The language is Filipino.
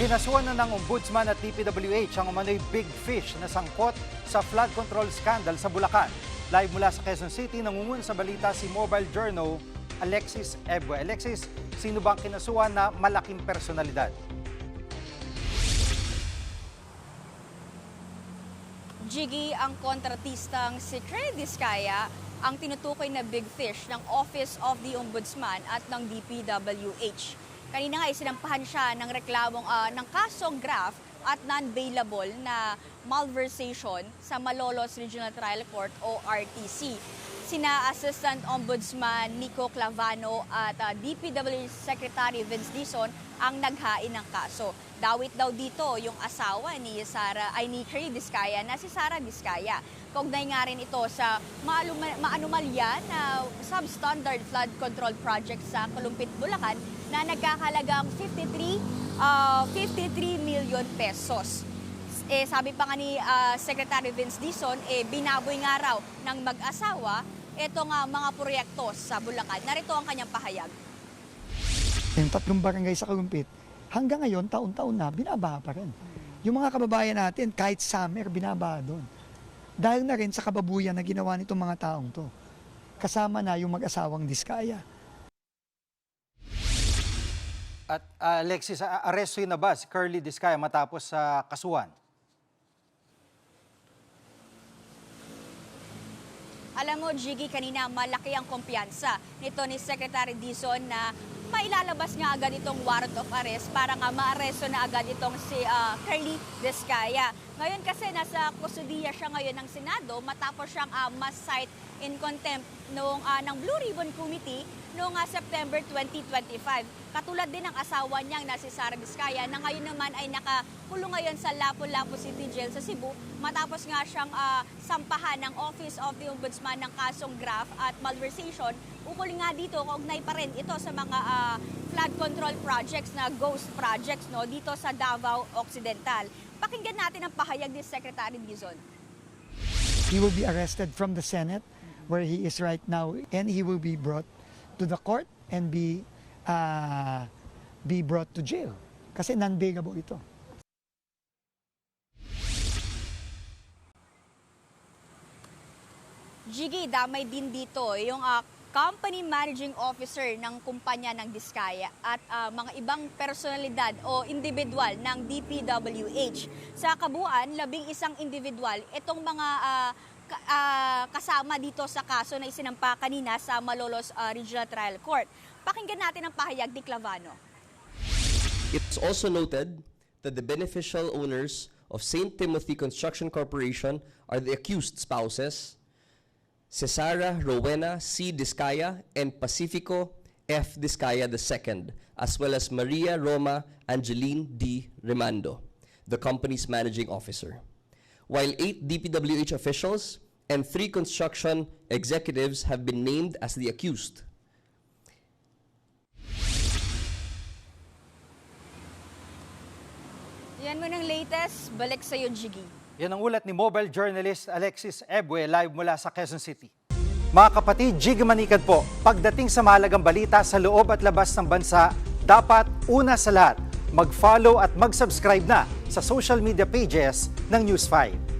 Kinasuhan na ng Ombudsman at DPWH ang umano'y big fish na sangkot sa flood control scandal sa Bulacan. Live mula sa Quezon City, nangungun sa balita si Mobile Journal Alexis Ebue. Alexis, sino bang kinasuhan na malaking personalidad? Jiggy, ang kontratistang si Trey Discaya ang tinutukoy na big fish ng Office of the Ombudsman at ng DPWH. Kanina nga isinampahan siya ng reklamong ng kasong graft at non-bailable na malversation sa Malolos Regional Trial Court o RTC. Sina Assistant Ombudsman Nico Clavano at DPWH Secretary Vince Dizon ang naghain ng kaso. Dawit daw dito yung asawa ni Trey Discaya na si Sara Discaya. Kaugnay nga rin ito sa maanumalya na substandard flood control project sa Kalumpit, Bulacan na nagkakalagang 53 million pesos. Sabi pa nga ni Secretary Vince Dizon, binaboy nga raw ng mag-asawa itong mga proyekto sa Bulacan. Narito ang kanyang pahayag. Yung 3 barangay sa Kalumpit, hanggang ngayon, taon-taon na, binabaha pa rin. Yung mga kababayan natin, kahit summer, binabaha doon. Dahil na rin sa kababuyan na ginawa nitong mga taong to. Kasama na yung mag-asawang Discaya. At Alexis, aresto na ba si Curly Discaya matapos sa kasuhan? Alam mo, Jiggy, kanina malaki ang kumpiyansa nito ni Secretary Dizon na mailalabas nga agad itong warrant of arrest para nga maaresto na agad itong si Curly Discaya. Ngayon kasi nasa kustudiya siya ngayon ng Senado matapos siyang ma-cite in contempt ng Blue Ribbon Committee noong September 2025. Katulad din ng asawa niyang na si Sara Discaya na ngayon naman ay nakakulong ngayon sa Lapu-Lapu City Jail sa Cebu matapos nga siyang sampahan ng Office of the Ombudsman ng kasong graft at malversation. Ukol nga dito, kaugnay pa rin ito sa mga flood control projects na ghost projects dito sa Davao Occidental. Pakinggan natin ang pahayag ni Secretary Dizon. He will be arrested from the Senate where he is right now and he will be brought to the court and be brought to jail. Kasi non-bailable ito. Jiggy, damay din dito yung company managing officer ng kumpanya ng Discaya at mga ibang personalidad o individual ng DPWH. Sa kabuuan, 11 individual itong mga kasama dito sa kaso na isinampa kanina sa Malolos Regional Trial Court. Pakinggan natin ang pahayag ni Clavano. It's also noted that the beneficial owners of St. Timothy Construction Corporation are the accused spouses, Cesara Rowena C. Discaya and Pacifico F. Discaya II, as well as Maria Roma Angeline D. Remando, the company's managing officer. While 8 DPWH officials and 3 construction executives have been named as the accused. Yan mo ng latest, balik sa'yo, Jiggy. Yan ang ulat ni mobile journalist Alexis Ebue live mula sa Quezon City. Mga kapatid, Jiggy Manikad po. Pagdating sa mahalagang balita sa loob at labas ng bansa, dapat una sa lahat, mag-follow at mag-subscribe na sa social media pages ng News 5.